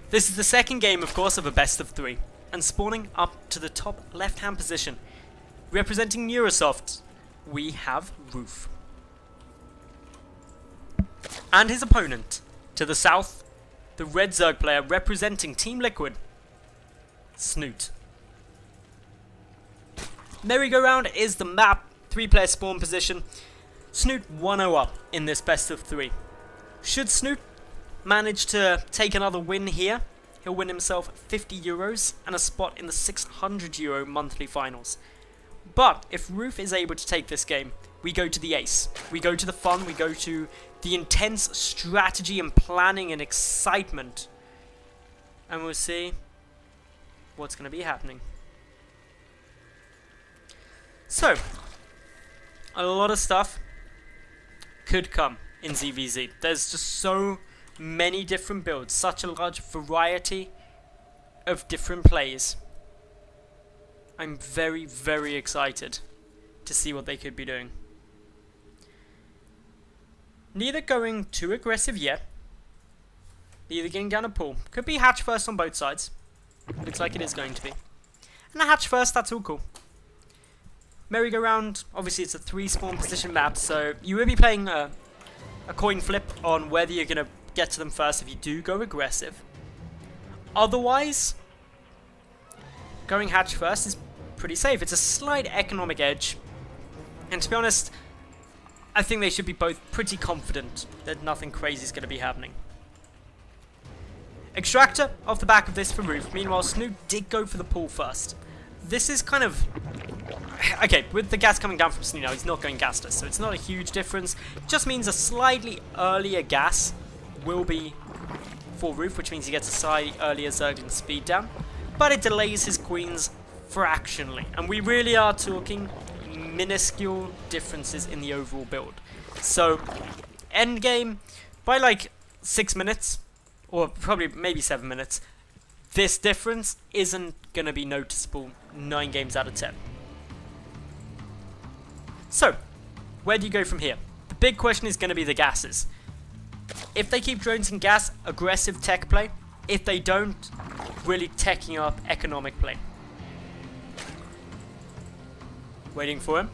This is the second game, of course, of a best of 3, and spawning up to the top left-hand position, representing Neurosoft, we have Roof. And his opponent, to the south, the red Zerg player representing Team Liquid, Snute. Merry-Go-Round is the map, 3-player spawn position. Snute 1-0 up in this best of 3. Should Snute manage to take another win here, he'll win himself €50 and a spot in the €600 monthly finals. But if Roof is able to take this game, we go to the ace. We go to the fun, we go to the intense strategy and planning and excitement. And we'll see what's going to be happening. So, a lot of stuff could come in ZvZ. There's just so many different builds, such a large variety of different plays. I'm very, very excited to see what they could be doing. Neither going too aggressive yet, neither getting down a pool. Could be hatch first on both sides. Looks like it is going to be. And a hatch first, that's all cool. Merry-Go-Round, obviously it's a 3 spawn position map, so you will be playing a coin flip on whether you're going to get to them first if you do go aggressive. Otherwise, going hatch first is pretty safe. It's a slight economic edge. And to be honest, I think they should be both pretty confident that nothing crazy is going to be happening. Extractor off the back of this for Roof. Meanwhile, Snute did go for the pool first. This is kind of... Okay, with the gas coming down from Snute now, he's not going gasless, so it's not a huge difference. It just means a slightly earlier gas will be for Roof, which means he gets a slightly earlier Zergling speed down. But it delays his queens fractionally. And we really are talking minuscule differences in the overall build. So, endgame, by like 6 minutes, or probably maybe 7 minutes, this difference isn't going to be noticeable 9 games out of 10. So, where do you go from here? The big question is going to be the gases. If they keep drones in gas, aggressive tech play. If they don't, really teching up economic play. Waiting for him.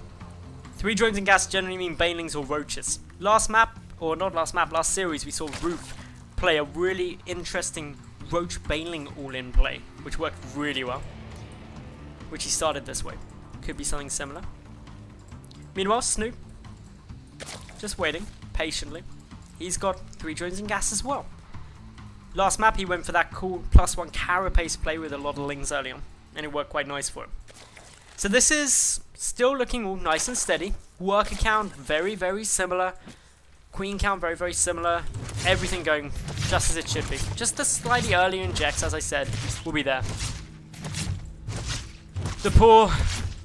3 drones in gas generally mean banelings or roaches. Last map, or not last map, last series we saw Roof play a really interesting roach baneling all-in play, which worked really well. Which he started this way. Could be something similar. Meanwhile, Snute, just waiting, patiently. He's got 3 drones in gas as well. Last map he went for that cool +1 carapace play with a lot of lings early on, and it worked quite nice for him. So this is still looking all nice and steady. Worker count, very, very similar. Queen count, very, very similar. Everything going just as it should be. Just the slightly earlier injects, as I said, will be there. The poor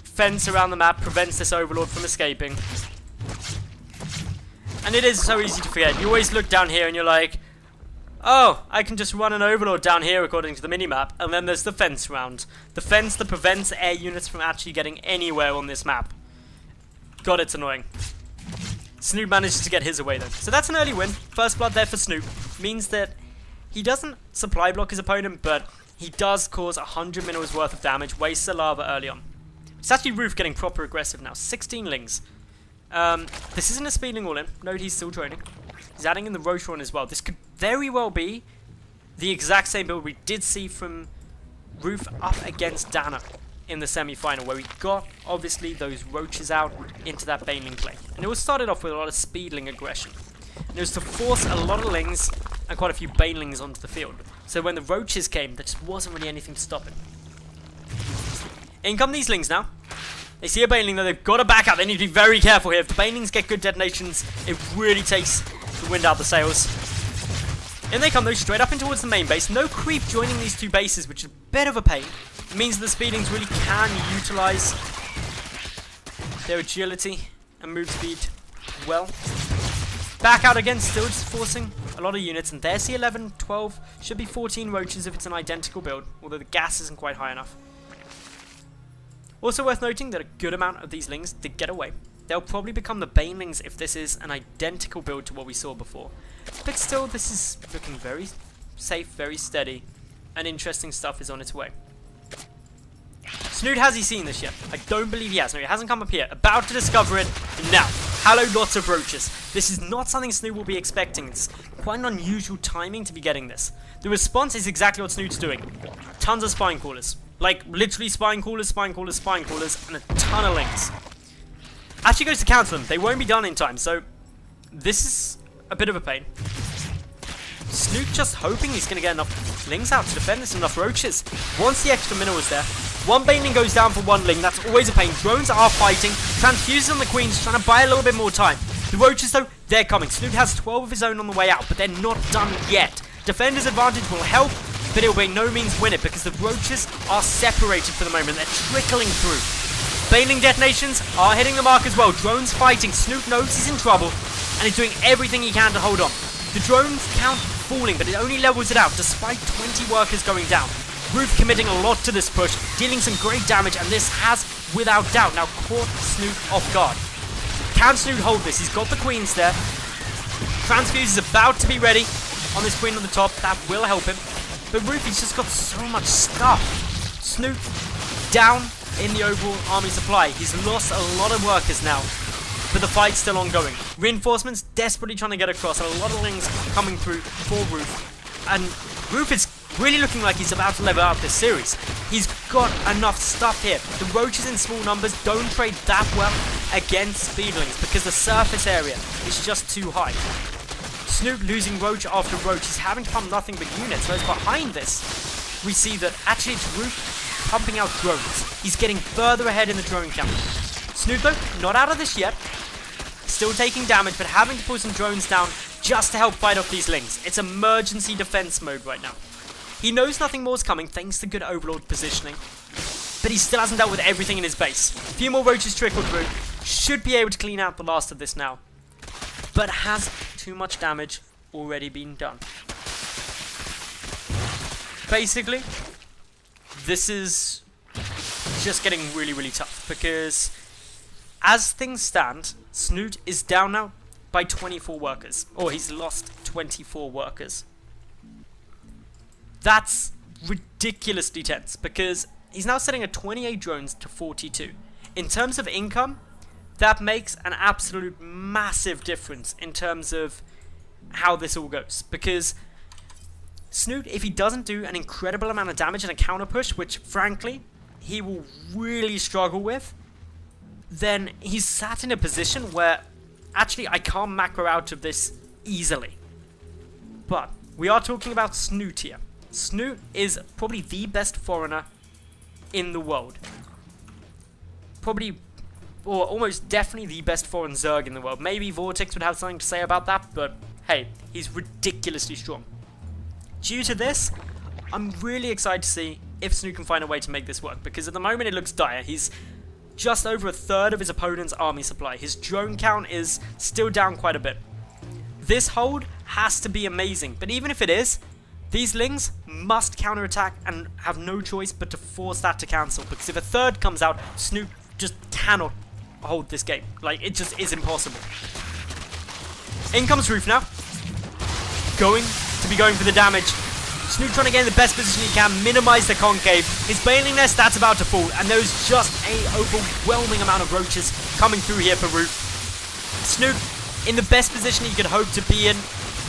fence around the map prevents this Overlord from escaping. And it is so easy to forget. You always look down here and you're like, oh, I can just run an Overlord down here according to the minimap. And then there's the fence round. The fence that prevents air units from actually getting anywhere on this map. God, it's annoying. Snute manages to get his away though. So that's an early win. First blood there for Snute. Means that he doesn't supply block his opponent, but he does cause 100 minerals worth of damage. Wastes the lava early on. It's actually Roof getting proper aggressive now. 16 lings. This isn't a speedling all-in. Note he's still training. He's adding in the Rotron as well. This could very well be the exact same build we did see from Roof up against Dana in the semi-final, where we got, obviously, those roaches out into that baneling play. And it was started off with a lot of speedling aggression. And it was to force a lot of lings and quite a few banelings onto the field. So when the roaches came, there just wasn't really anything to stop it. In come these lings now. They see a baneling though, they've got to back up. They need to be very careful here. If the banelings get good detonations, it really takes the wind out the sails. In they come though, straight up in towards the main base. No creep joining these 2 bases, which is a bit of a pain. It means that the speedlings really can utilize their agility and move speed well. Back out again, still just forcing a lot of units. And there's the 11, 12, should be 14 roaches if it's an identical build, although the gas isn't quite high enough. Also worth noting that a good amount of these lings did get away. They'll probably become the banelings if this is an identical build to what we saw before. But still, this is looking very safe, very steady. and interesting stuff is on its way. Snute, has he seen this yet? I don't believe he has. No, he hasn't come up here. About to discover it now. Hello, lots of roaches. This is not something Snute will be expecting. It's quite an unusual timing to be getting this. The response is exactly what Snute's doing. Tons of spine crawlers. Like, literally spine crawlers, spine crawlers, spine crawlers, and a ton of lings. Actually goes to counter them. They won't be done in time, so this is a bit of a pain. Snute just hoping he's going to get enough lings out to defend this, enough roaches. Once the extra mineral is there, one baneling goes down for one ling. That's always a pain. Drones are fighting. Transfuses on the queens, trying to buy a little bit more time. The roaches, though, they're coming. Snute has 12 of his own on the way out, but they're not done yet. Defender's advantage will help, but it will by no means win it because the roaches are separated for the moment. They're trickling through. Baneling detonations are hitting the mark as well. Drones fighting. Snute knows he's in trouble and is doing everything he can to hold on. The drones count falling, but it only levels it out despite 20 workers going down. Roof committing a lot to this push, dealing some great damage, and this has, without doubt, now caught Snute off guard. Can Snute hold this? He's got the queens there. Transfuse is about to be ready on this queen on the top. That will help him. But Roof, he's just got so much stuff. Snute down in the overall army supply. He's lost a lot of workers now, but the fight's still ongoing. Reinforcements desperately trying to get across, and a lot of lings coming through for Roof. And Roof is really looking like he's about to level out this series. He's got enough stuff here. The roaches in small numbers don't trade that well against speedlings because the surface area is just too high. Snute losing roach after roach. He's having to pump nothing but units. Whereas behind this, we see that actually it's Roof pumping out drones. He's getting further ahead in the drone count. Snute, though, not out of this yet. Still taking damage, but having to put some drones down just to help fight off these lings. It's emergency defense mode right now. He knows nothing more is coming thanks to good overlord positioning, but he still hasn't dealt with everything in his base. A few more roaches trickle through. Should be able to clean out the last of this now, but has too much damage already been done. Basically, this is just getting really, really tough because as things stand, Snute is down now by 24 workers, or he's lost 24 workers. That's ridiculously tense because he's now setting at 28 drones to 42. In terms of income, that makes an absolute massive difference in terms of how this all goes. Because Snute, if he doesn't do an incredible amount of damage in a counter push, which frankly he will really struggle with, then he's sat in a position where actually I can't macro out of this easily. But we are talking about Snute here. Snute is probably the best foreigner in the world. Probably, or almost definitely the best foreign Zerg in the world. Maybe Vortex would have something to say about that, but hey, he's ridiculously strong. Due to this, I'm really excited to see if Snute can find a way to make this work, because at the moment it looks dire. He's just over a third of his opponent's army supply. His drone count is still down quite a bit. This hold has to be amazing, but even if it is, these lings must counterattack and have no choice but to force that to cancel, because if a third comes out, Snute just cannot hold this game. Like, it just is impossible. In comes Roof now. Going for the damage. Snute trying to get in the best position he can, minimize the concave. His Baneling Nest, that's about to fall, and there's just a overwhelming amount of roaches coming through here for Roof. Snute in the best position he could hope to be in,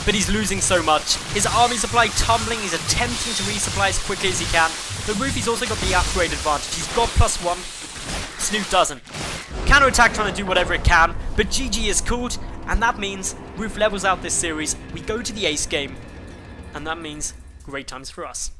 but he's losing so much. His army supply tumbling, he's attempting to resupply as quickly as he can. But Roofy's also got the upgrade advantage. He's got +1, Snute doesn't. Counterattack trying to do whatever it can, but GG is called, and that means Roof levels out this series. We go to the ace game, and that means great times for us.